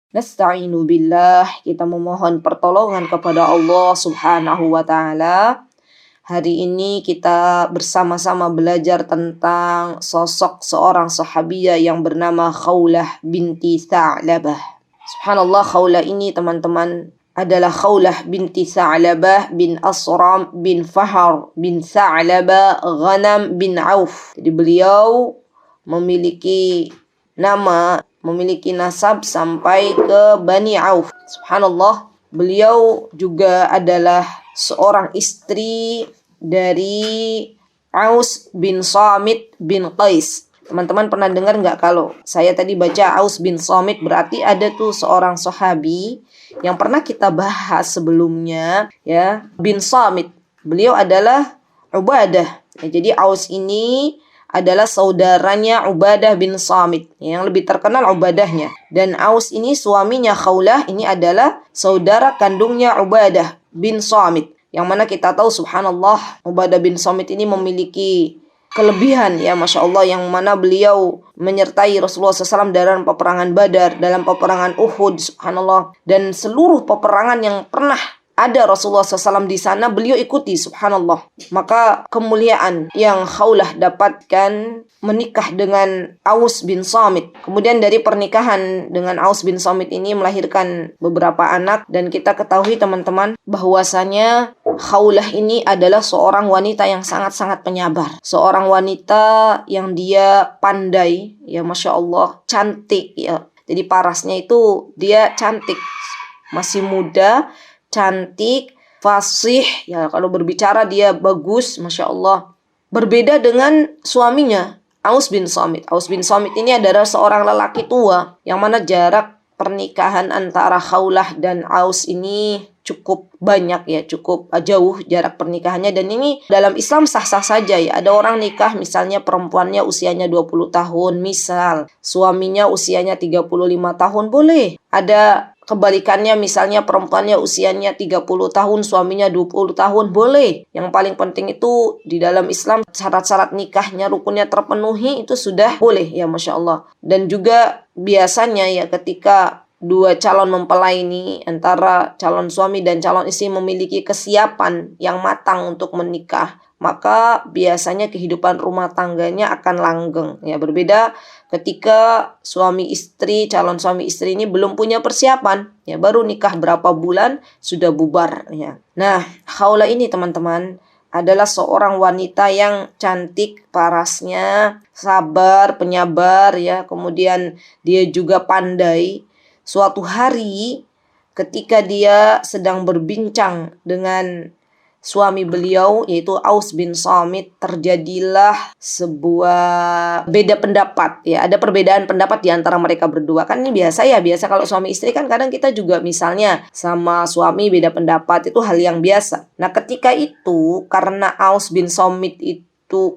Nasta'inu billah, kita memohon pertolongan kepada Allah Subhanahu wa Ta'ala. Hari ini kita bersama-sama belajar tentang sosok seorang sahabiyah yang bernama Khawlah binti Tha'labah. Subhanallah, Khawlah ini teman-teman adalah Khawlah binti Tha'labah bin Asram bin Fahar bin Tha'labah Ghanam bin Auf. Jadi beliau memiliki nasab sampai ke Bani Auf. Subhanallah, beliau juga adalah seorang istri dari Aus bin Samit bin Qais. Teman-teman pernah dengar nggak kalau saya tadi baca Aus bin Samit, berarti ada tuh seorang sahabi yang pernah kita bahas sebelumnya, ya, bin Samit. Beliau adalah Ubadah. Jadi Aus ini adalah saudaranya Ubadah bin Samit. Yang lebih terkenal Ubadahnya. Dan Aus ini suaminya Khawlah ini adalah saudara kandungnya Ubadah bin Samit. Yang mana kita tahu subhanallah Ubadah bin Samit ini memiliki kelebihan, ya Masya Allah, yang mana beliau menyertai Rasulullah SAW dalam peperangan Badar, dalam peperangan Uhud, subhanallah. Dan seluruh peperangan yang pernah ada Rasulullah SAW di sana, beliau ikuti, subhanallah. Maka kemuliaan yang Khawlah dapatkan menikah dengan Aus bin Samit. Kemudian dari pernikahan dengan Aus bin Samit ini melahirkan beberapa anak. Dan kita ketahui teman-teman bahwasanya Khawlah ini adalah seorang wanita yang sangat-sangat penyabar. Seorang wanita yang dia pandai, ya Masya Allah, cantik, ya. Jadi parasnya itu dia cantik, masih muda, cantik, fasih, ya kalau berbicara dia bagus, Masya Allah. Berbeda dengan suaminya, Aus bin Samit. Aus bin Samit ini adalah seorang lelaki tua, yang mana jarak pernikahan antara Khawlah dan Aus ini cukup banyak, ya, cukup jauh jarak pernikahannya. Dan ini dalam Islam sah-sah saja, ya. Ada orang nikah misalnya perempuannya usianya 20 tahun, misal suaminya usianya 35 tahun, boleh. Ada kebalikannya, misalnya perempuannya usianya 30 tahun, suaminya 20 tahun, boleh. Yang paling penting itu di dalam Islam syarat-syarat nikahnya, rukunnya terpenuhi, itu sudah boleh, ya Masya Allah. Dan juga biasanya, ya, ketika dua calon mempelai ini, antara calon suami dan calon istri memiliki kesiapan yang matang untuk menikah, maka biasanya kehidupan rumah tangganya akan langgeng, ya. Berbeda ketika suami istri, calon suami istri ini belum punya persiapan, ya, baru nikah berapa bulan sudah bubar, ya. Nah, Khawlah ini teman-teman adalah seorang wanita yang cantik, parasnya, sabar, penyabar, ya. Kemudian dia juga pandai. Suatu hari ketika dia sedang berbincang dengan suami beliau, yaitu Aus bin Samit, terjadilah sebuah beda pendapat, ya. Ada perbedaan pendapat di antara mereka berdua. Kan ini biasa, ya, biasa kalau suami istri kan kadang kita juga misalnya sama suami beda pendapat, itu hal yang biasa. Nah, ketika itu karena Aus bin Samit itu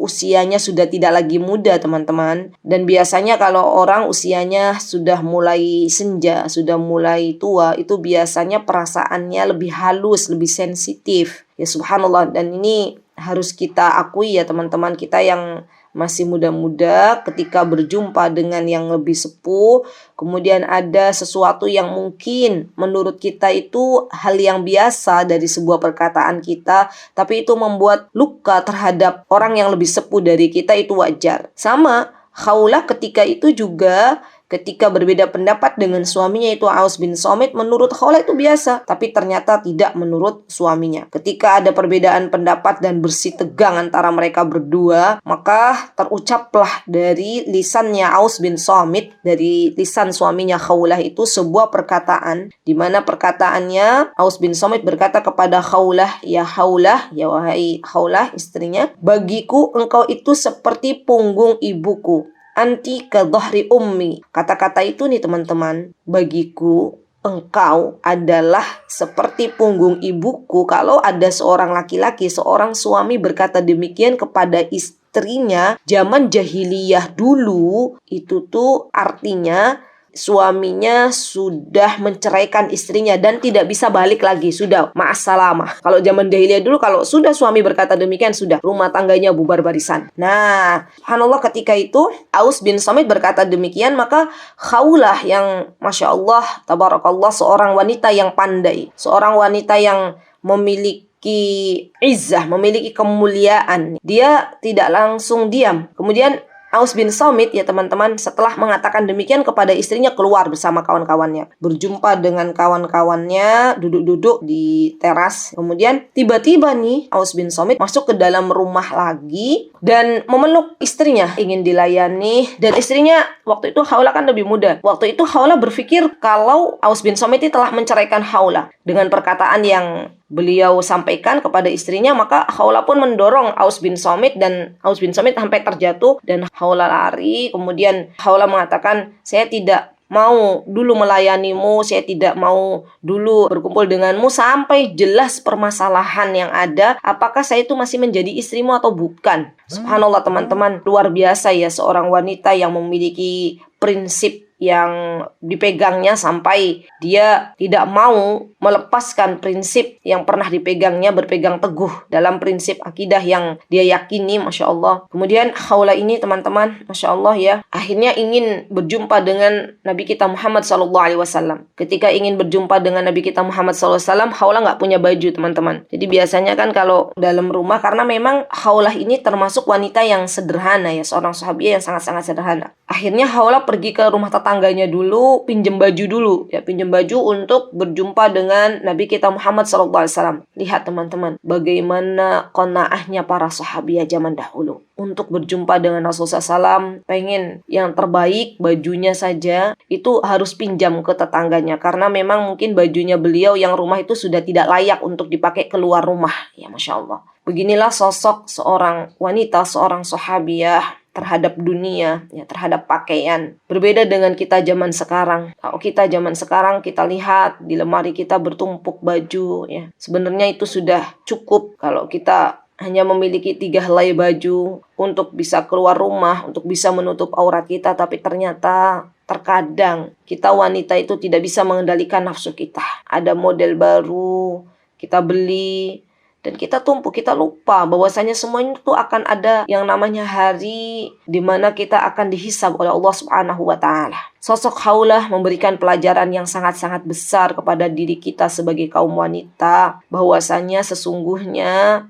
usianya sudah tidak lagi muda, teman-teman. Dan biasanya kalau orang usianya sudah mulai senja, sudah mulai tua, itu biasanya perasaannya lebih halus, lebih sensitif. Ya subhanallah, dan ini harus kita akui, ya teman-teman, kita yang masih muda-muda ketika berjumpa dengan yang lebih sepuh, kemudian ada sesuatu yang mungkin menurut kita itu hal yang biasa dari sebuah perkataan kita, tapi itu membuat luka terhadap orang yang lebih sepuh dari kita, itu wajar. Sama Khawlah ketika itu juga ketika berbeda pendapat dengan suaminya itu Aus bin Samit, menurut Khawlah itu biasa, tapi ternyata tidak menurut suaminya. Ketika ada perbedaan pendapat dan bersitegang antara mereka berdua, maka terucaplah dari lisannya Aus bin Samit, dari lisan suaminya Khawlah itu sebuah perkataan, di mana perkataannya Aus bin Samit berkata kepada Khawlah, "Ya Khawlah, ya wahai Khawlah istrinya, bagiku engkau itu seperti punggung ibuku. Anti ka dhahri ummi." Kata-kata itu nih teman-teman, bagiku engkau adalah seperti punggung ibuku. Kalau ada seorang laki-laki, seorang suami berkata demikian kepada istrinya zaman jahiliyah dulu, itu tuh artinya suaminya sudah menceraikan istrinya dan tidak bisa balik lagi, sudah ma'assalamah. Kalau zaman jahiliyah dulu, kalau sudah suami berkata demikian, sudah rumah tangganya bubar barisan. Nah, subhanallah, ketika itu Aus bin Samit berkata demikian, maka Khawlah yang Masya Allah, tabarakallah, seorang wanita yang pandai, seorang wanita yang memiliki izzah, memiliki kemuliaan, dia tidak langsung diam. Kemudian Aus bin Samit, ya teman-teman, setelah mengatakan demikian kepada istrinya, keluar bersama kawan-kawannya, berjumpa dengan kawan-kawannya, duduk-duduk di teras. Kemudian tiba-tiba nih Aus bin Samit masuk ke dalam rumah lagi dan memeluk istrinya, ingin dilayani. Dan istrinya waktu itu, Khawlah kan lebih muda, waktu itu Khawlah berpikir kalau Aus bin Samit telah menceraikan Khawlah dengan perkataan yang beliau sampaikan kepada istrinya. Maka Khawlah pun mendorong Aus bin Samit, dan Aus bin Samit sampai terjatuh dan Khawlah lari. Kemudian Khawlah mengatakan, saya tidak mau dulu melayanimu, saya tidak mau dulu berkumpul denganmu sampai jelas permasalahan yang ada, apakah saya itu masih menjadi istrimu atau bukan. Subhanallah teman-teman, luar biasa ya seorang wanita yang memiliki prinsip yang dipegangnya sampai dia tidak mau melepaskan prinsip yang pernah dipegangnya, berpegang teguh dalam prinsip akidah yang dia yakini, Masya Allah. Kemudian Khawlah ini teman-teman, Masya Allah ya, akhirnya ingin berjumpa dengan Nabi kita Muhammad SAW. Ketika ingin berjumpa dengan Nabi kita Muhammad SAW, Khawlah nggak punya baju teman-teman. Jadi biasanya kan kalau dalam rumah, karena memang Khawlah ini termasuk wanita yang sederhana ya, seorang sahabiah yang sangat-sangat sederhana. Akhirnya Khawlah pergi ke rumah tetangganya dulu, pinjam baju dulu ya, pinjam baju untuk berjumpa dengan Nabi kita Muhammad SAW. Lihat teman-teman, bagaimana qanaahnya para sahabiah zaman dahulu untuk berjumpa dengan Rasulullah SAW. Pengen yang terbaik, bajunya saja itu harus pinjam ke tetangganya, karena memang mungkin bajunya beliau yang rumah itu sudah tidak layak untuk dipakai keluar rumah ya. Masya Allah, beginilah sosok seorang wanita, seorang sahabiah terhadap dunia, ya, terhadap pakaian. Berbeda dengan kita zaman sekarang. Kalau kita zaman sekarang, kita lihat di lemari kita bertumpuk baju, ya. Sebenarnya itu sudah cukup kalau kita hanya memiliki 3 helai baju untuk bisa keluar rumah, untuk bisa menutup aurat kita. Tapi ternyata terkadang kita wanita itu tidak bisa mengendalikan nafsu kita. Ada model baru, kita beli, dan kita tumpuk, kita lupa bahwasanya semuanya itu akan ada yang namanya hari di mana kita akan dihisab oleh Allah Subhanahu wa taala. Sosok Khawlah memberikan pelajaran yang sangat-sangat besar kepada diri kita sebagai kaum wanita, bahwasanya sesungguhnya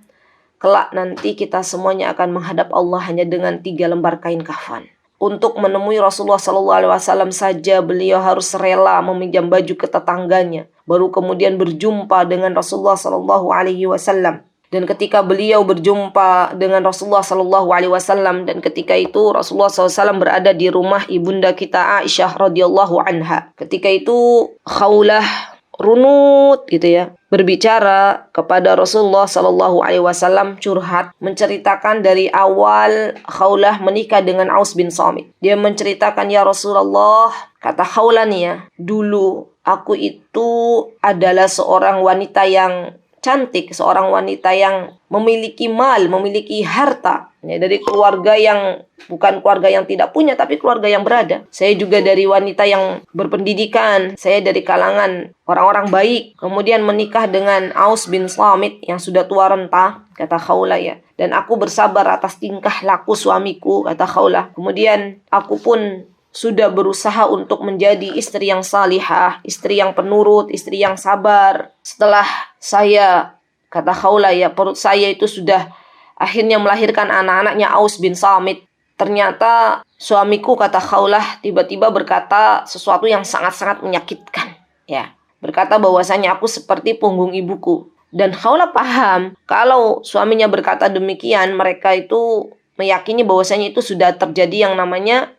kelak nanti kita semuanya akan menghadap Allah hanya dengan 3 lembar kain kafan. Untuk menemui Rasulullah SAW saja beliau harus rela meminjam baju ke tetangganya, baru kemudian berjumpa dengan Rasulullah SAW. Dan ketika beliau berjumpa dengan Rasulullah SAW, dan ketika itu Rasulullah SAW berada di rumah ibunda kita Aisyah radhiyallahu anha. Ketika itu Khawlah runut gitu ya, berbicara kepada Rasulullah SAW, curhat, menceritakan dari awal Khawlah menikah dengan Aus bin Samit. Dia menceritakan, ya Rasulullah, kata Khawlah nih ya, dulu aku itu adalah seorang wanita yang cantik, seorang wanita yang memiliki mal, memiliki harta, ya, dari keluarga yang bukan keluarga yang tidak punya, tapi keluarga yang berada. Saya juga dari wanita yang berpendidikan, saya dari kalangan orang-orang baik. Kemudian menikah dengan Aus bin Samit yang sudah tua renta, kata Khawlah ya. Dan aku bersabar atas tingkah laku suamiku, kata Khawlah. Kemudian aku pun sudah berusaha untuk menjadi istri yang salihah, istri yang penurut, istri yang sabar. Setelah saya, kata Khawlah ya, perut saya itu sudah akhirnya melahirkan anak-anaknya Aus bin Samit. Ternyata suamiku, kata Khawlah, tiba-tiba berkata sesuatu yang sangat-sangat menyakitkan. Ya, berkata bahwasanya aku seperti punggung ibuku. Dan Khawlah paham kalau suaminya berkata demikian, mereka itu meyakini bahwasanya itu sudah terjadi yang namanya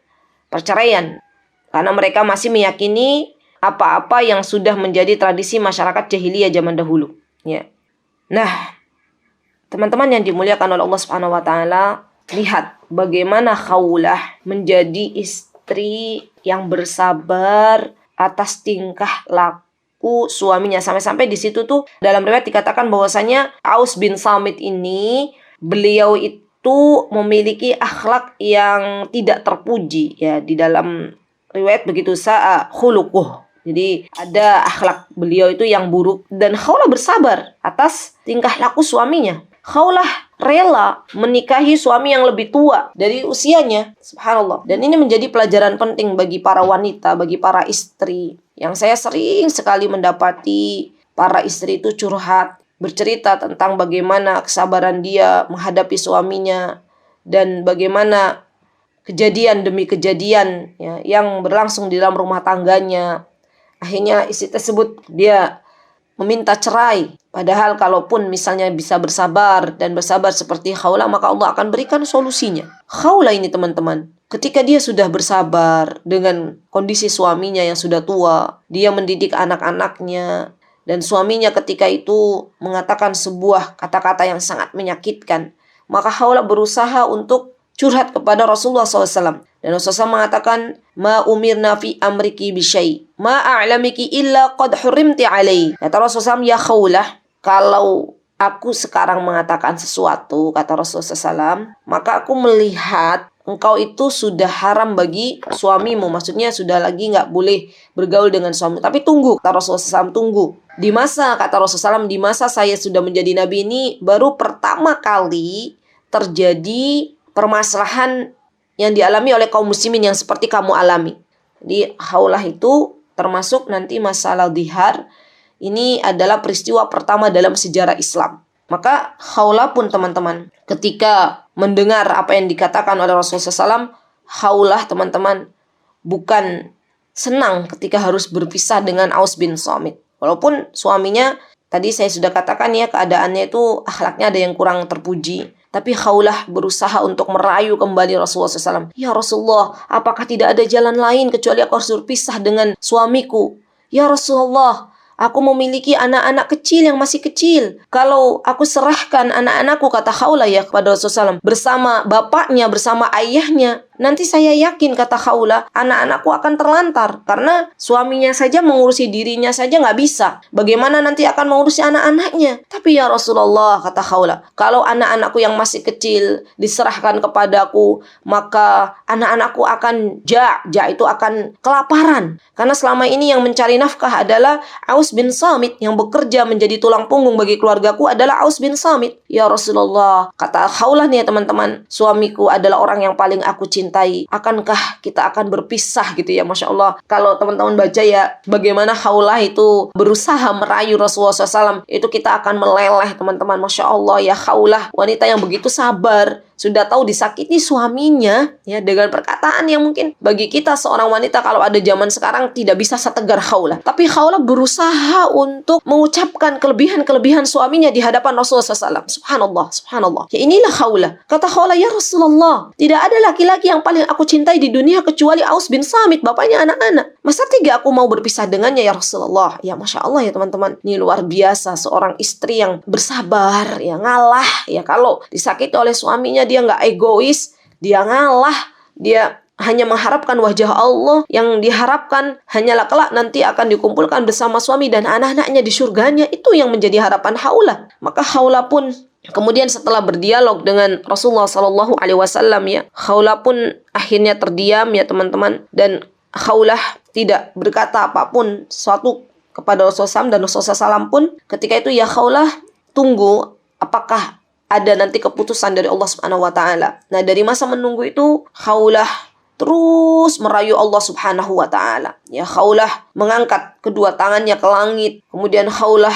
perceraian, karena mereka masih meyakini apa-apa yang sudah menjadi tradisi masyarakat jahiliyah zaman dahulu ya. Nah, teman-teman yang dimuliakan oleh Allah Subhanahu wa taala, lihat bagaimana Khawlah menjadi istri yang bersabar atas tingkah laku suaminya. Sampai-sampai di situ tuh dalam riwayat dikatakan bahwasanya Aus bin Samit ini, beliau itu memiliki akhlak yang tidak terpuji ya di dalam riwayat begitu, sa'a khuluquh. Jadi ada akhlak beliau itu yang buruk, dan Khawlah bersabar atas tingkah laku suaminya. Khawlah rela menikahi suami yang lebih tua dari usianya. Subhanallah. Dan ini menjadi pelajaran penting bagi para wanita, bagi para istri. Yang saya sering sekali mendapati para istri itu curhat, bercerita tentang bagaimana kesabaran dia menghadapi suaminya, dan bagaimana kejadian demi kejadian ya, yang berlangsung di dalam rumah tangganya. Akhirnya istri tersebut dia meminta cerai. Padahal kalaupun misalnya bisa bersabar dan bersabar seperti Khawlah, maka Allah akan berikan solusinya. Khawlah ini teman-teman, ketika dia sudah bersabar dengan kondisi suaminya yang sudah tua, dia mendidik anak-anaknya, dan suaminya ketika itu mengatakan sebuah kata-kata yang sangat menyakitkan, maka Khawlah berusaha untuk curhat kepada Rasulullah SAW. Dan Rasulullah SAW mengatakan, ma umirna fi amriki bisyai, ma a'lamiki illa qad hurimti alai. Kata Rasulullah SAW, ya Khawlah, kalau aku sekarang mengatakan sesuatu, kata Rasulullah SAW, maka aku melihat engkau itu sudah haram bagi suamimu. Maksudnya sudah lagi nggak boleh bergaul dengan suami. Tapi tunggu, kata Rasulullah SAW, tunggu. Di masa, kata Rasulullah SAW, di masa saya sudah menjadi nabi ini, baru pertama kali terjadi permasalahan yang dialami oleh kaum muslimin yang seperti kamu alami. Di Khawlah itu termasuk nanti masalah dihar. Ini adalah peristiwa pertama dalam sejarah Islam. Maka Khawlah pun teman-teman, ketika mendengar apa yang dikatakan oleh Rasulullah SAW, Khawlah teman-teman bukan senang ketika harus berpisah dengan Aus bin Samit. Walaupun suaminya, tadi saya sudah katakan ya, keadaannya itu akhlaknya ada yang kurang terpuji. Tapi Khawlah berusaha untuk merayu kembali Rasulullah SAW. Ya Rasulullah, apakah tidak ada jalan lain kecuali aku harus berpisah dengan suamiku? Ya Rasulullah, aku memiliki anak-anak kecil yang masih kecil. Kalau aku serahkan anak-anakku, kata Khawlah ya kepada Rasulullah SAW, bersama bapaknya, bersama ayahnya, nanti saya yakin, kata Khawlah, anak-anakku akan terlantar. Karena suaminya saja mengurusi dirinya saja nggak bisa. Bagaimana nanti akan mengurusi anak-anaknya? Tapi ya Rasulullah, kata Khawlah, kalau anak-anakku yang masih kecil diserahkan kepadaku, maka anak-anakku akan ja' itu akan kelaparan. Karena selama ini yang mencari nafkah adalah Aus bin Samit, yang bekerja menjadi tulang punggung bagi keluargaku adalah Aus bin Samit. Ya Rasulullah, kata Khawlah nih ya teman-teman, suamiku adalah orang yang paling aku cintai. Akankah kita akan berpisah gitu ya? Masya Allah, kalau teman-teman baca ya bagaimana Khawlah itu berusaha merayu Rasulullah SAW, itu kita akan meleleh teman-teman. Masya Allah ya, Khawlah wanita yang begitu sabar, sudah tahu disakiti suaminya ya dengan perkataan yang mungkin bagi kita seorang wanita kalau ada zaman sekarang tidak bisa setegar Khawlah. Tapi Khawlah berusaha untuk mengucapkan kelebihan-kelebihan suaminya di hadapan Rasulullah SAW. Subhanallah, subhanallah. Ya inilah Khawlah. Kata Khawlah, ya Rasulullah, tidak ada laki-laki yang paling aku cintai di dunia kecuali Aus bin Samit, bapaknya anak-anak. Masa tega aku mau berpisah dengannya ya Rasulullah? Ya Masya Allah ya teman-teman. Ini luar biasa seorang istri yang bersabar, ya ngalah. Ya kalau disakiti oleh suaminya, dia nggak egois, dia ngalah, dia hanya mengharapkan wajah Allah, yang diharapkan hanyalah kelak nanti akan dikumpulkan bersama suami dan anak-anaknya di surganya. Itu yang menjadi harapan Khawlah. Maka Khawlah pun kemudian setelah berdialog dengan Rasulullah SAW ya, Khawlah pun akhirnya terdiam ya teman-teman, dan Khawlah tidak berkata apapun suatu kepada Rasulullah SAW, dan Rasulullah SAW pun ketika itu, ya Khawlah, tunggu apakah ada nanti keputusan dari Allah Subhanahu wa Ta'ala. Nah, dari masa menunggu itu Khawlah terus merayu Allah Subhanahu wa Ta'ala. Ya, Khawlah mengangkat kedua tangannya ke langit, kemudian Khawlah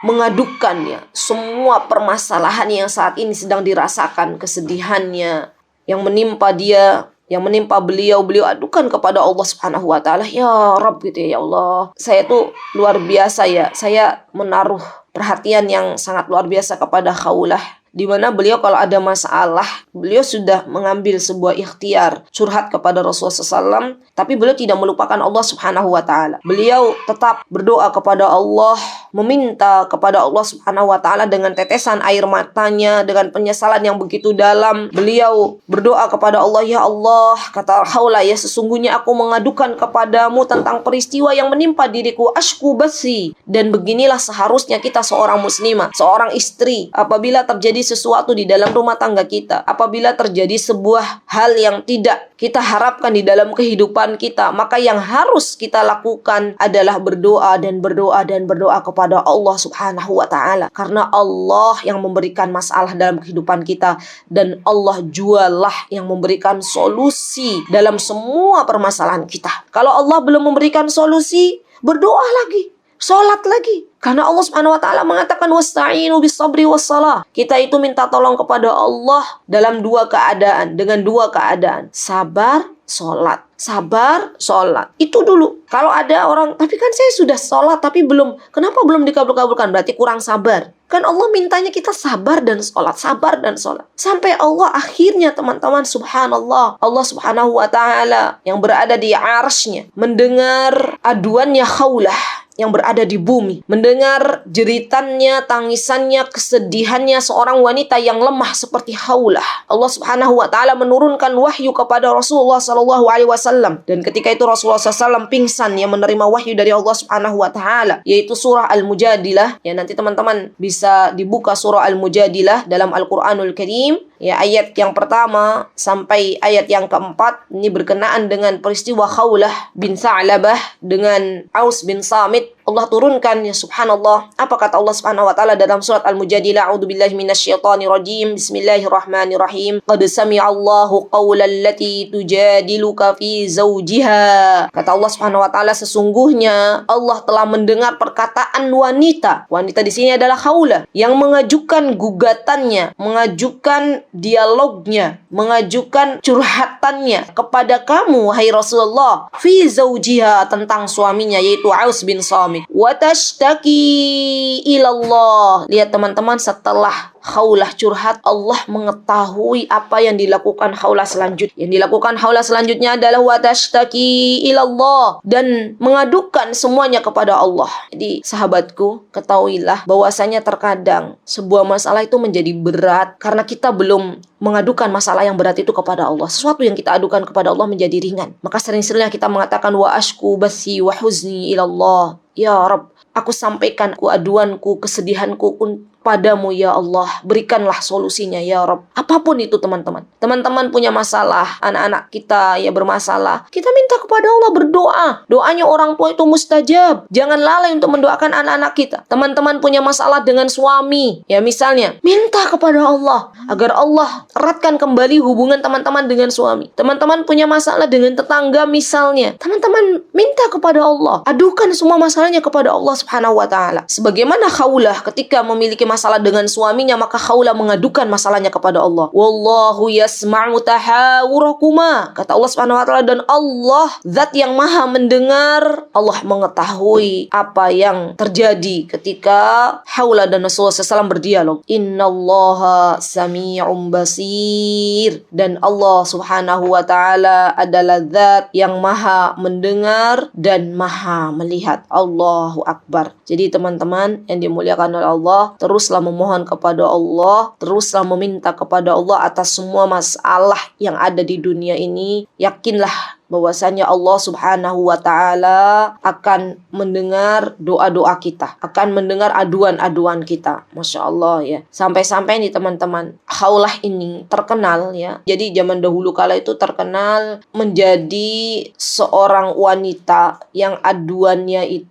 mengadukan ya semua permasalahan yang saat ini sedang dirasakan, kesedihannya yang menimpa dia, yang menimpa beliau adukan kepada Allah Subhanahu wa Ta'ala. Ya Rabb gitu ya Allah, saya tuh luar biasa ya, saya menaruh perhatian yang sangat luar biasa kepada Khawlah, di mana beliau kalau ada masalah, beliau sudah mengambil sebuah ikhtiar curhat kepada Rasulullah SAW, tapi beliau tidak melupakan Allah Subhanahu wa Ta'ala. Beliau tetap berdoa kepada Allah, meminta kepada Allah Subhanahu wa Ta'ala dengan tetesan air matanya, dengan penyesalan yang begitu dalam. Beliau berdoa kepada Allah, ya Allah, kata Khawlah, ya sesungguhnya aku mengadukan kepadamu tentang peristiwa yang menimpa diriku, ashku basi. Dan beginilah seharusnya kita seorang muslimah, seorang istri, apabila terjadi sesuatu di dalam rumah tangga kita, apabila terjadi sebuah hal yang tidak kita harapkan di dalam kehidupan kita, maka yang harus kita lakukan adalah berdoa dan berdoa dan berdoa kepada Allah Subhanahu wa taala. Karena Allah yang memberikan masalah dalam kehidupan kita, dan Allah jualah yang memberikan solusi dalam semua permasalahan kita. Kalau Allah belum memberikan solusi, berdoa lagi, sholat lagi. Karena Allah Subhanahu wa taala mengatakan wasta'inu bis-sabri was-shalah. Kita itu minta tolong kepada Allah dalam dua keadaan, dengan dua keadaan. Sabar, sholat. Sabar, sholat. Itu dulu. Kalau ada orang, tapi kan saya sudah sholat tapi kenapa belum dikabul-kabulkan? Berarti kurang sabar. Kan Allah mintanya kita sabar dan sholat, sabar dan sholat. Sampai Allah akhirnya teman-teman, subhanallah, Allah Subhanahu wa ta'ala yang berada di arsy-Nya mendengar aduannya Khawlah yang berada di bumi, mendengar jeritannya, tangisannya, kesedihannya seorang wanita yang lemah seperti Khawlah. Allah Subhanahu wa taala menurunkan wahyu kepada Rasulullah sallallahu alaihi wasallam, dan ketika itu Rasulullah SAW pingsan yang menerima wahyu dari Allah Subhanahu wa taala, yaitu surah Al-Mujadilah. Ya, nanti teman-teman bisa dibuka surah Al-Mujadilah dalam Al-Qur'anul Karim. Ya, ayat yang pertama sampai ayat yang keempat ini berkenaan dengan peristiwa Khawlah bin Tha'labah dengan Aus bin Samit. Allah turunkan, ya subhanallah, apa kata Allah Subhanahu wa taala dalam surat Al-Mujadilah, a'udzubillahi minasyaitonir rajim, bismillahirrahmanirrahim, qad sami'allahu qawlan allati tujadiluka fi zawjiha. Kata Allah Subhanahu wa taala, sesungguhnya Allah telah mendengar perkataan wanita. Wanita di sini adalah Khawlah yang mengajukan gugatannya, mengajukan dialognya, mengajukan curhatannya kepada kamu wahai Rasulullah, fi zawjiha, tentang suaminya yaitu Aus bin Samit. Wa tashtaki ilallah. Lihat teman-teman, setelah Khawlah curhat, Allah mengetahui apa yang dilakukan Khawlah selanjutnya. Yang dilakukan Khawlah selanjutnya adalah wa tashtaki ilallah, dan mengadukan semuanya kepada Allah. Jadi sahabatku, ketahuilah bahwasanya terkadang sebuah masalah itu menjadi berat karena kita belum mengadukan masalah yang berat itu kepada Allah. Sesuatu yang kita adukan kepada Allah menjadi ringan. Maka sering-seringlah kita mengatakan wa ashku bathi wa huzni ilallah. Ya Rabb, aku sampaikan aduanku, kesedihanku padamu ya Allah, berikanlah solusinya ya Rabb. Apapun itu teman-teman. Teman-teman punya masalah, anak-anak kita ya bermasalah, kita minta kepada Allah, berdoa. Doanya orang tua itu mustajab. Jangan lalai untuk mendoakan anak-anak kita. Teman-teman punya masalah dengan suami, ya misalnya, minta kepada Allah agar Allah eratkan kembali hubungan teman-teman dengan suami. Teman-teman punya masalah dengan tetangga misalnya, teman-teman minta kepada Allah. Adukan semua masalahnya kepada Allah Subhanahu wa taala. Sebagaimana Khawlah ketika memiliki masalah dengan suaminya, maka Khawlah mengadukan masalahnya kepada Allah. Wallahu yasma'u tahawurakuma. Kata Allah Subhanahu wa taala, dan Allah zat yang maha mendengar, Allah mengetahui apa yang terjadi ketika Khawlah dan Rasulullah SAW berdialog. Innallaha sami'un basir. Dan Allah Subhanahu wa taala adalah zat yang maha mendengar dan maha melihat. Allahu Akbar. Jadi teman-teman yang dimuliakan oleh Allah, teruslah memohon kepada Allah, teruslah meminta kepada Allah atas semua masalah yang ada di dunia ini. Yakinlah bahwasanya Allah Subhanahu wa taala akan mendengar doa-doa kita, akan mendengar aduan-aduan kita. Masya Allah ya. Sampai-sampai nih teman-teman, Khawlah ini terkenal ya. Jadi zaman dahulu kala itu terkenal menjadi seorang wanita yang aduannya itu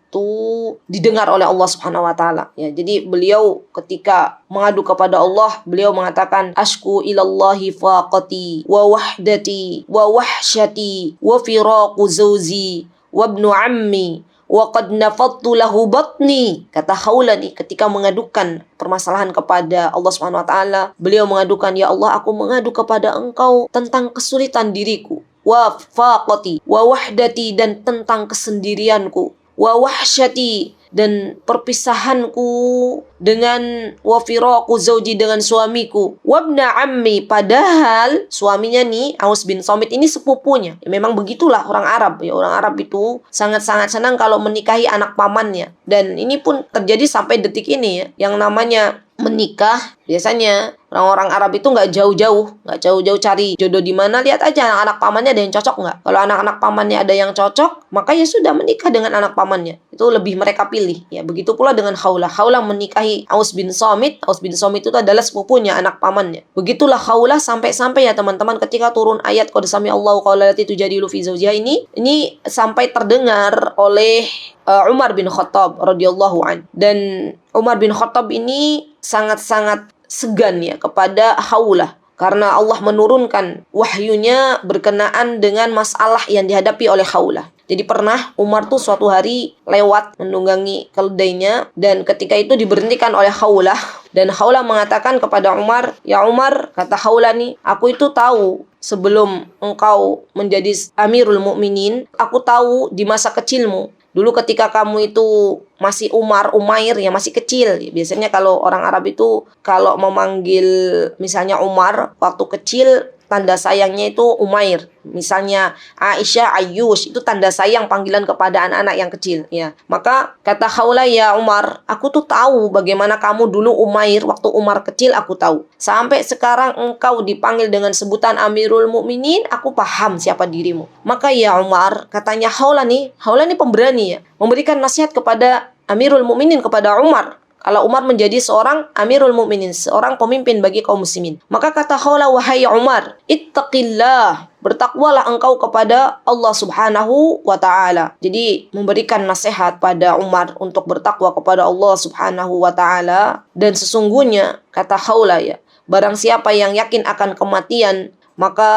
didengar oleh Allah Subhanahu wa taala ya. Jadi beliau ketika mengadu kepada Allah, beliau mengatakan ashku ilallahi faqati wa wahdati wa wahsyati wa firaqu zawzi wa ibnu ammi wa qad nafattu lahu batni. Kata Khawlah nih ketika mengadukan permasalahan kepada Allah Subhanahu wa taala, beliau mengadukan, ya Allah, aku mengadu kepada Engkau tentang kesulitan diriku, wa faqati wa wahdati, dan tentang kesendirianku, wa wahsyati, dan perpisahanku dengan wa firaqu zauji, dengan suamiku, wabna ammi, padahal suaminya nih Aus bin Samit ini sepupunya. Ya, memang begitulah orang Arab ya. Orang Arab itu sangat-sangat senang kalau menikahi anak pamannya, dan ini pun terjadi sampai detik ini ya. Yang namanya menikah Biasanya orang-orang Arab itu nggak jauh-jauh cari jodoh di mana, lihat aja anak-anak pamannya ada yang cocok nggak. Kalau anak-anak pamannya ada yang cocok, maka ya sudah menikah dengan anak pamannya. Itu lebih mereka pilih. Ya, begitu pula dengan Khawlah. Khawlah menikahi Aus bin Samit. Aus bin Samit itu adalah sepupunya anak pamannya. Begitulah Khawlah sampai ya teman-teman ketika turun ayat qad sami Allahu qawla allati tujadilu fi zawjiha ini sampai terdengar oleh Umar bin Khattab radhiyallahu an. Dan Umar bin Khattab ini sangat-sangat segan ya kepada Khawlah karena Allah menurunkan wahyunya berkenaan dengan masalah yang dihadapi oleh Khawlah. Jadi pernah Umar tuh suatu hari lewat menunggangi keledainya dan ketika itu diberhentikan oleh Khawlah dan Khawlah mengatakan kepada Umar, "Ya Umar," kata Khawlah nih, "aku itu tahu sebelum engkau menjadi Amirul Mukminin, aku tahu di masa kecilmu. Dulu ketika kamu itu masih Umair ya masih kecil. Biasanya kalau orang Arab itu kalau memanggil misalnya Umar waktu kecil tanda sayangnya itu Umair. Misalnya Aisyah, Ayyush, itu tanda sayang panggilan kepada anak-anak yang kecil ya. Maka kata Khawlah, "Ya Umar, aku tuh tahu bagaimana kamu dulu Umair, waktu Umar kecil aku tahu. Sampai sekarang engkau dipanggil dengan sebutan Amirul Mukminin, aku paham siapa dirimu." Maka ya Umar, katanya Khawlah nih pemberani ya, memberikan nasihat kepada Amirul Mukminin, kepada Umar. Kalau Umar menjadi seorang Amirul Mukminin, seorang pemimpin bagi kaum muslimin. Maka kata Khawlah, "Wahai Umar, ittaqillah, bertakwalah engkau kepada Allah Subhanahu wa ta'ala." Jadi memberikan nasihat pada Umar untuk bertakwa kepada Allah Subhanahu wa ta'ala. Dan sesungguhnya kata Khawlah ya, barang siapa yang yakin akan kematian, maka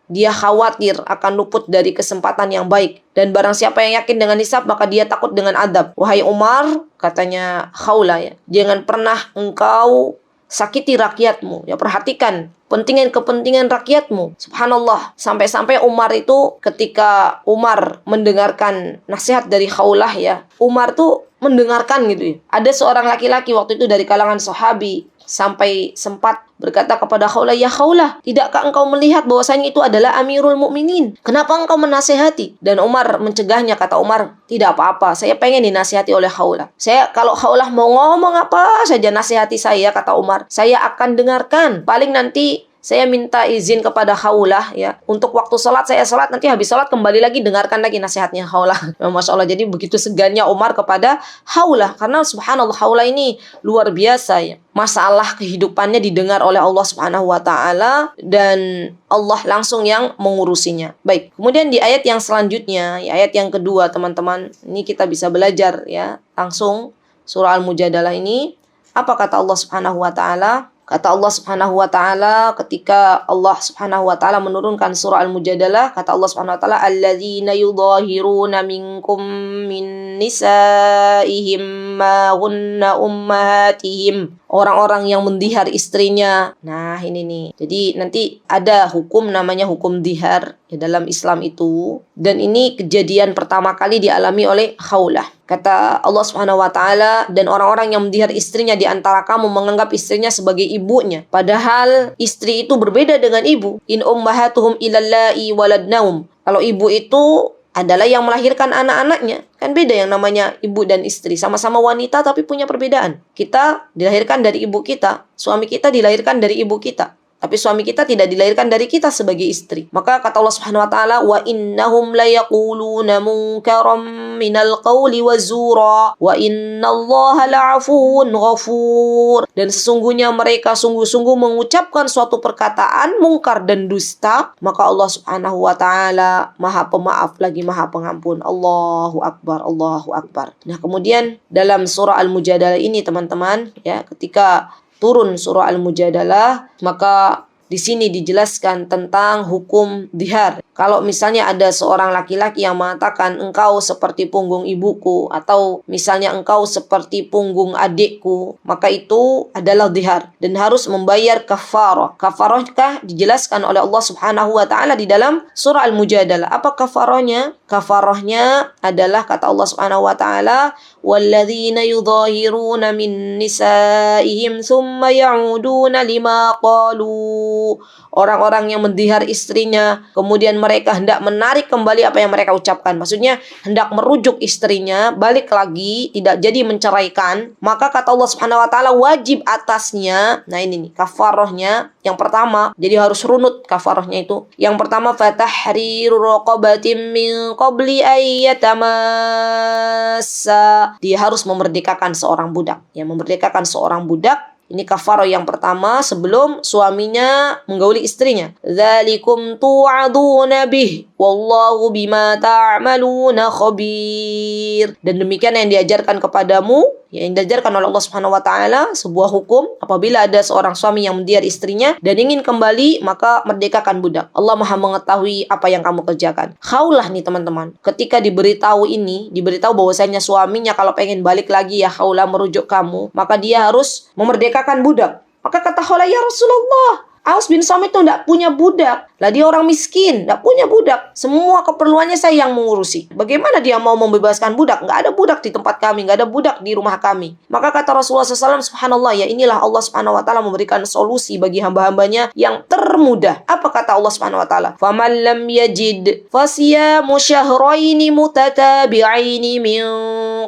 dia khawatir akan luput dari kesempatan yang baik. Dan barang siapa yang yakin dengan hisab, maka dia takut dengan adab. Wahai Umar, katanya Khawlah ya, jangan pernah engkau sakiti rakyatmu. Ya, perhatikan kepentingan rakyatmu. Subhanallah. Sampai-sampai Umar itu ketika Umar mendengarkan nasihat dari Khawlah ya, Umar tuh mendengarkan gitu ya. Ada seorang laki-laki waktu itu dari kalangan sahabi sampai sempat berkata kepada Khawlah, "Ya Khawlah, tidakkah engkau melihat bahwasanya itu adalah Amirul Mukminin? Kenapa engkau menasihati?" Dan Umar mencegahnya. Kata Umar, "Tidak apa-apa, saya pengen dinasihati oleh Khawlah. Kalau Khawlah mau ngomong apa saja nasihati saya," kata Umar, "saya akan dengarkan. Paling nanti saya minta izin kepada Khawlah ya, untuk waktu sholat saya sholat, nanti habis sholat kembali lagi dengarkan lagi nasihatnya Khawlah." Masya Allah, jadi begitu segannya Umar kepada Khawlah. Karena subhanallah Khawlah ini luar biasa ya. Masalah kehidupannya didengar oleh Allah Subhanahu wa ta'ala dan Allah langsung yang mengurusinya. Baik, kemudian di ayat yang selanjutnya, ayat yang kedua teman-teman, ini kita bisa belajar ya, langsung surah Al-Mujadalah ini. Apa kata Allah Subhanahu wa ta'ala? Kata Allah Subhanahu wa ta'ala ketika Allah Subhanahu wa ta'ala menurunkan surah Al-Mujadalah, kata Allah Subhanahu wa ta'ala, "Alladzina yudhahiruna minkum min nisaihim ma hunna ummahatihim." Orang-orang yang mendihar istrinya. Nah, ini nih. Jadi nanti ada hukum namanya hukum dihar ya dalam Islam itu. Dan ini kejadian pertama kali dialami oleh Khawlah. Kata Allah Subhanahu wa ta'ala, "Dan orang-orang yang mendihar istrinya di antara kamu menganggap istrinya sebagai ibunya. Padahal istri itu berbeda dengan ibu. In ummahatuhum ilallahi waladnaum." Kalau ibu itu adalah yang melahirkan anak-anaknya. Kan beda yang namanya ibu dan istri. Sama-sama wanita tapi punya perbedaan. Kita dilahirkan dari ibu kita. Suami kita dilahirkan dari ibu kita. Tapi suami kita tidak dilahirkan dari kita sebagai istri. Maka kata Allah Subhanahu wa ta'ala, "Wa innahum layaquluna munkaram minal qawli wa zura wa innallaha la'afuun ghafur." Dan sesungguhnya mereka sungguh-sungguh mengucapkan suatu perkataan mungkar dan dusta, maka Allah Subhanahu wa ta'ala Maha Pemaaf lagi Maha Pengampun. Allahu Akbar, Allahu Akbar. Nah, kemudian dalam surah Al-Mujadalah ini teman-teman ya, ketika turun surah Al-Mujadalah, maka di sini dijelaskan tentang hukum dihar. Kalau misalnya ada seorang laki-laki yang mengatakan engkau seperti punggung ibuku atau misalnya engkau seperti punggung adikku, maka itu adalah dihar dan harus membayar kafarah. Kafarahkah dijelaskan oleh Allah Subhanahu wa ta'ala di dalam surah Al-Mujadalah. Apa kafarahnya? Kafarahnya adalah kata Allah Subhanahu wa ta'ala, "Walladzina yudhahiruna min nisaihim thumma ya'uduna lima qalu." orang-orang yang mendihar istrinya, kemudian mereka hendak menarik kembali apa yang mereka ucapkan. Maksudnya hendak merujuk istrinya, balik lagi, tidak jadi menceraikan. Maka kata Allah Subhanahu wa taala wajib atasnya. Nah ini nih kafarahnya. Yang pertama, jadi harus runut kafarahnya itu. Yang pertama fatahriru raqabatin min qabli ayyatamassa. Dia harus memerdekakan seorang budak. Ya, memerdekakan seorang budak. Ini kafarah yang pertama sebelum suaminya menggauli istrinya. Dzalikum tu'aduna bih wallahu bima ta'maluna khabir. Dan demikian yang diajarkan kepadamu, yang diajarkan oleh Allah Subhanahu wa taala, sebuah hukum apabila ada seorang suami yang mendiar istrinya dan ingin kembali, maka merdekakan budak. Allah Maha mengetahui apa yang kamu kerjakan. Khaulah nih teman-teman, ketika diberitahu bahwasanya suaminya kalau pengen balik lagi ya Khaulah merujuk kamu, maka dia harus memerdekakan budak. Maka kata Khaulah, ya Rasulullah, Aus bin Samit itu tidak punya budak. Lah dia orang miskin, tidak punya budak. Semua keperluannya saya yang mengurusi. Bagaimana dia mau membebaskan budak? Nggak ada budak di tempat kami, nggak ada budak di rumah kami. Maka kata Rasulullah SAW, subhanallah ya, inilah Allah Subhanahu wa taala memberikan solusi bagi hamba-hambanya yang termudah. Apa kata Allah Subhanahu wa taala? Faman lam yajid fasiyamu syahraini mutatabi'aini min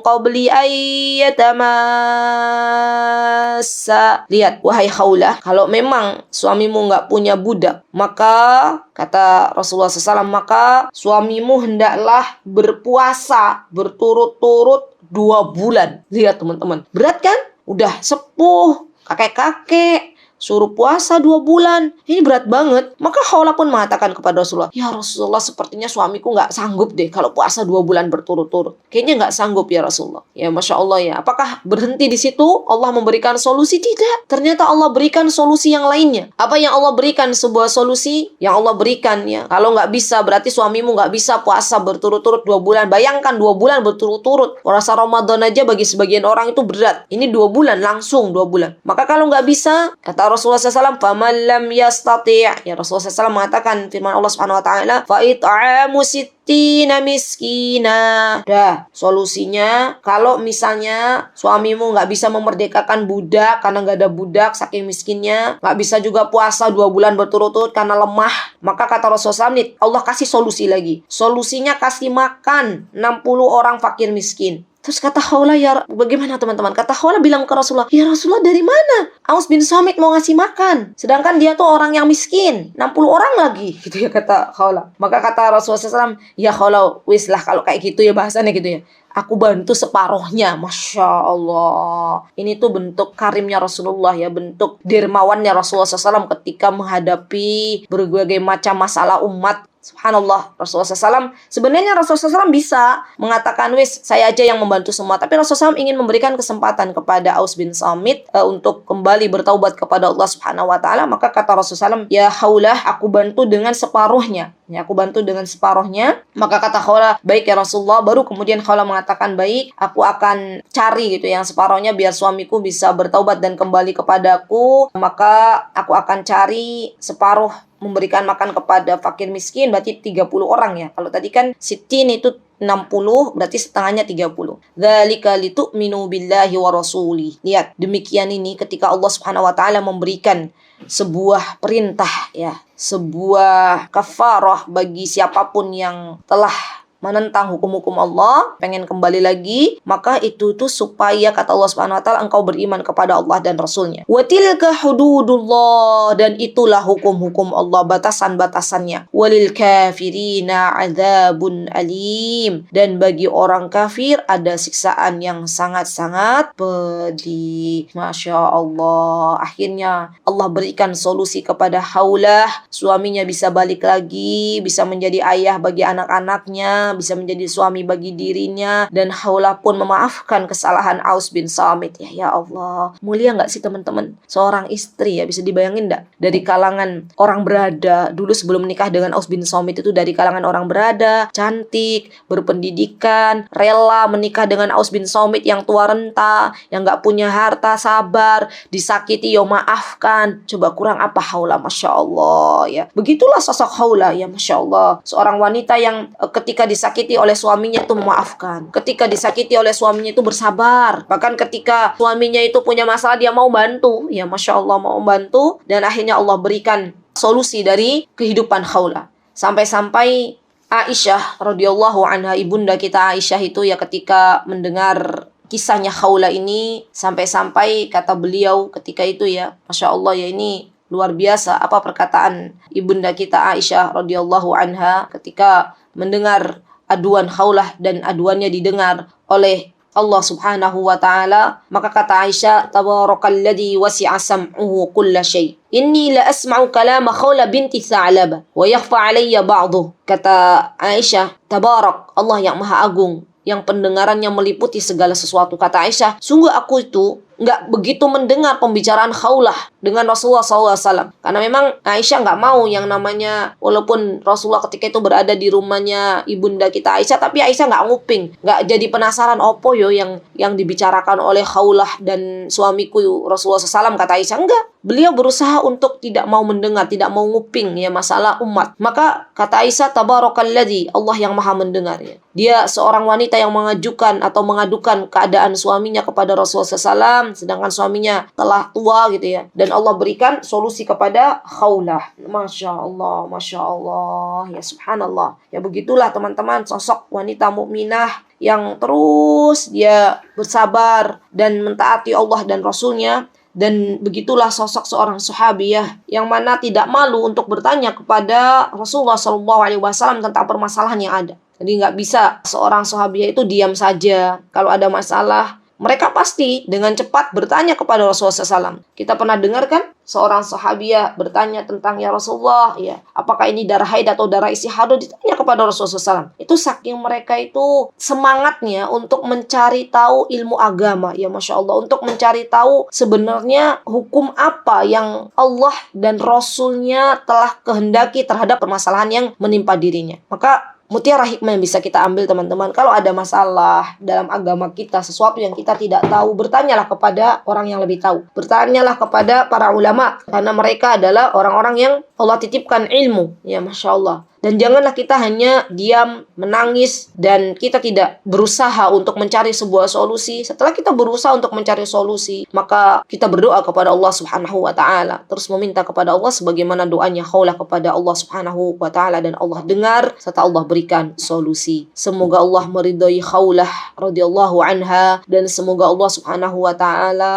qabli ayyatamassa. Lihat, wahai Khaulah, kalau memang suamimu nggak punya budak, maka kata Rasulullah SAW, maka suamimu hendaklah berpuasa berturut-turut 2 bulan. Lihat teman-teman, berat kan? Udah sepuh, kakek-kakek, suruh puasa 2 bulan. Ini berat banget. Maka Khawlah pun mengatakan kepada Rasulullah, ya Rasulullah, sepertinya suamiku nggak sanggup deh kalau puasa 2 bulan berturut-turut. Kayaknya nggak sanggup ya Rasulullah. Ya Masya Allah ya. Apakah berhenti di situ? Allah memberikan solusi? Tidak. Ternyata Allah berikan solusi yang lainnya. Apa yang Allah berikan? Sebuah solusi yang Allah berikan ya. Kalau nggak bisa, berarti suamimu nggak bisa puasa berturut-turut 2 bulan. Bayangkan 2 bulan berturut-turut. Puasa Ramadan aja bagi sebagian orang itu berat. Ini 2 bulan, langsung 2 bulan. Maka kalau nggak bisa, kata Rasulullah SAW, faman lam yastati', ya Rasulullah SAW mengatakan firman Allah Subhanahu wa taala, fa it'amu sittina miskina. Dah, solusinya kalau misalnya suamimu nggak bisa memerdekakan budak karena nggak ada budak saking miskinnya, nggak bisa juga puasa 2 bulan berturut-turut karena lemah, maka kata Rasulullah SAW, Allah kasih solusi lagi. Solusinya kasih makan 60 orang fakir miskin. Terus kata Khawlah, ya bagaimana teman-teman? Kata Khawlah bilang ke Rasulullah, ya Rasulullah, dari mana Aus bin Samit mau ngasih makan? Sedangkan dia tuh orang yang miskin, 60 orang lagi. Gitu ya kata Khawlah. Maka kata Rasulullah SAW, ya Khawlah, wis lah kalau kayak gitu ya bahasanya gitu ya. Aku bantu separuhnya. Masya Allah. Ini tuh bentuk karimnya Rasulullah ya. Bentuk dermawannya Rasulullah SAW ketika menghadapi berbagai macam masalah umat. Subhanallah, Rasulullah SAW sebenarnya Rasulullah SAW bisa mengatakan, wis saya aja yang membantu semua, tapi Rasulullah SAW ingin memberikan kesempatan kepada Aus bin Samit untuk kembali bertaubat kepada Allah Subhanahu wa taala. Maka kata Rasulullah SAW, ya Khawlah, aku bantu dengan separuhnya. Ya, aku bantu dengan separuhnya. Maka kata Khawlah, baik ya Rasulullah. Baru kemudian Khawlah mengatakan, baik, aku akan cari gitu yang separuhnya biar suamiku bisa bertaubat dan kembali kepadaku. Maka aku akan cari separuh memberikan makan kepada fakir miskin, berarti 30 orang ya. Kalau tadi kan sitin itu 60, berarti setengahnya 30. Dzalika litu'minu billahi wa rasuli. Lihat, demikian ini ketika Allah Subhanahu wa taala memberikan sebuah perintah ya, sebuah kafarah bagi siapapun yang telah menentang hukum-hukum Allah, pengen kembali lagi, maka itu tuh supaya kata Allah Subhanahu wa taala engkau beriman kepada Allah dan Rasulnya. Wa tilka hududullah, dan itulah hukum-hukum Allah, batasan-batasannya. Walil kafirina adzabun alim, dan bagi orang kafir ada siksaan yang sangat-sangat pedih. Masya Allah. Akhirnya Allah berikan solusi kepada Khawlah, suaminya bisa balik lagi, bisa menjadi ayah bagi anak-anaknya, bisa menjadi suami bagi dirinya, dan Khawlah pun memaafkan kesalahan Aus bin Samit. Ya Allah, mulia nggak sih teman-teman? Seorang istri ya, bisa dibayangin nggak? Dari kalangan orang berada, dulu sebelum menikah dengan Aus bin Samit itu dari kalangan orang berada, cantik, berpendidikan, rela menikah dengan Aus bin Samit yang tua renta, yang nggak punya harta, sabar, disakiti ya maafkan. Coba kurang apa Khawlah? Masya Allah ya. Begitulah sosok Khawlah ya, Masya Allah. Seorang wanita yang ketika disakiti oleh suaminya itu memaafkan. Ketika disakiti oleh suaminya itu bersabar. Bahkan ketika suaminya itu punya masalah dia mau bantu. Ya Masya Allah, mau bantu. Dan akhirnya Allah berikan solusi dari kehidupan Khawlah. Sampai-sampai Aisyah radhiyallahu anha, ibunda kita Aisyah itu ya ketika mendengar kisahnya Khawlah ini, sampai-sampai kata beliau ketika itu ya, Masya Allah ya, ini luar biasa apa perkataan ibunda kita Aisyah radhiyallahu anha ketika mendengar aduan Khawlah dan aduannya didengar oleh Allah subhanahu wa ta'ala. Maka kata Aisyah, tabarakalladzi wasi'a sam'uhu kulla syai'. Inni la asma'u kalama Khawlah binti Tha'labah wa yakhfa alayya ba'duh. Kata Aisyah, tabarak, Allah yang maha agung, yang pendengarannya meliputi segala sesuatu. Kata Aisyah, sungguh aku itu nggak begitu mendengar pembicaraan Khawlah dengan Rasulullah SAW. Karena memang Aisyah nggak mau yang namanya, walaupun Rasulullah ketika itu berada di rumahnya ibunda kita Aisyah, tapi Aisyah nggak nguping, nggak jadi penasaran opo yo yang dibicarakan oleh Khawlah dan suamiku Rasulullah SAW. Kata Aisyah, enggak. Beliau berusaha untuk tidak mau mendengar, tidak mau nguping ya masalah umat. Maka kata Aisyah, tabarakalladzi, Allah yang maha mendengar ya. Dia seorang wanita yang mengajukan atau mengadukan keadaan suaminya kepada Rasulullah SAW, sedangkan suaminya telah tua gitu ya. Dan Allah berikan solusi kepada Khawlah. Masya Allah, Masya Allah, ya subhanallah. Ya begitulah teman-teman sosok wanita mukminah yang terus dia bersabar dan mentaati Allah dan Rasulnya. Dan begitulah sosok seorang sahabiyah yang mana tidak malu untuk bertanya kepada Rasulullah SAW tentang permasalahan yang ada. Jadi nggak bisa seorang sahabiyah itu diam saja. Kalau ada masalah, mereka pasti dengan cepat bertanya kepada Rasulullah SAW. Kita pernah dengar kan seorang sahabiyah bertanya tentang, ya Rasulullah, ya apakah ini darah haid atau darah istihadah, ditanya kepada Rasulullah SAW. Itu saking mereka itu semangatnya untuk mencari tahu ilmu agama, ya Masya Allah, untuk mencari tahu sebenarnya hukum apa yang Allah dan Rasulnya telah kehendaki terhadap permasalahan yang menimpa dirinya. Maka mutiara hikmah yang bisa kita ambil teman-teman, kalau ada masalah dalam agama kita, sesuatu yang kita tidak tahu, bertanyalah kepada orang yang lebih tahu. Bertanyalah kepada para ulama, karena mereka adalah orang-orang yang Allah titipkan ilmu, ya Masya Allah. Dan janganlah kita hanya diam, menangis, dan kita tidak berusaha untuk mencari sebuah solusi. Setelah kita berusaha untuk mencari solusi, maka kita berdoa kepada Allah Subhanahu wa ta'ala. Terus meminta kepada Allah sebagaimana doanya Khawlah kepada Allah Subhanahu wa ta'ala. Dan Allah dengar serta Allah berikan solusi. Semoga Allah meridhai Khawlah radhiyallahu anha. Dan semoga Allah Subhanahu wa ta'ala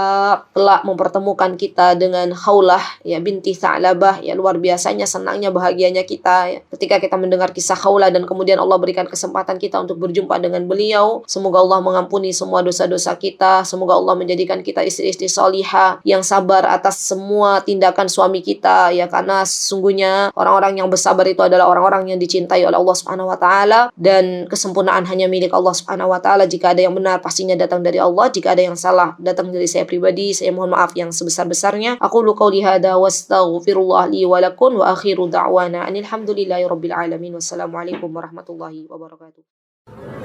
telah mempertemukan kita dengan Khawlah ya binti Tha'labah. Ya luar biasanya senangnya, bahagianya kita ya, ketika kita mendengar kisah Khawlah dan kemudian Allah berikan kesempatan kita untuk berjumpa dengan beliau. Semoga Allah mengampuni semua dosa-dosa kita. Semoga Allah menjadikan kita istri-istri salihah yang sabar atas semua tindakan suami kita ya, karena sesungguhnya orang-orang yang bersabar itu adalah orang-orang yang dicintai oleh Allah Subhanahu wa taala, dan kesempurnaan hanya milik Allah Subhanahu wa taala. Jika ada yang benar pastinya datang dari Allah, jika ada yang salah datang dari saya pribadi. Saya mohon maaf yang sebesar-besarnya. Aku qouli hada wastaghfirullah li wa lakum wa akhiru da'wana alhamdulillahi rabbil alamin. Wassalamualaikum warahmatullahi wabarakatuh.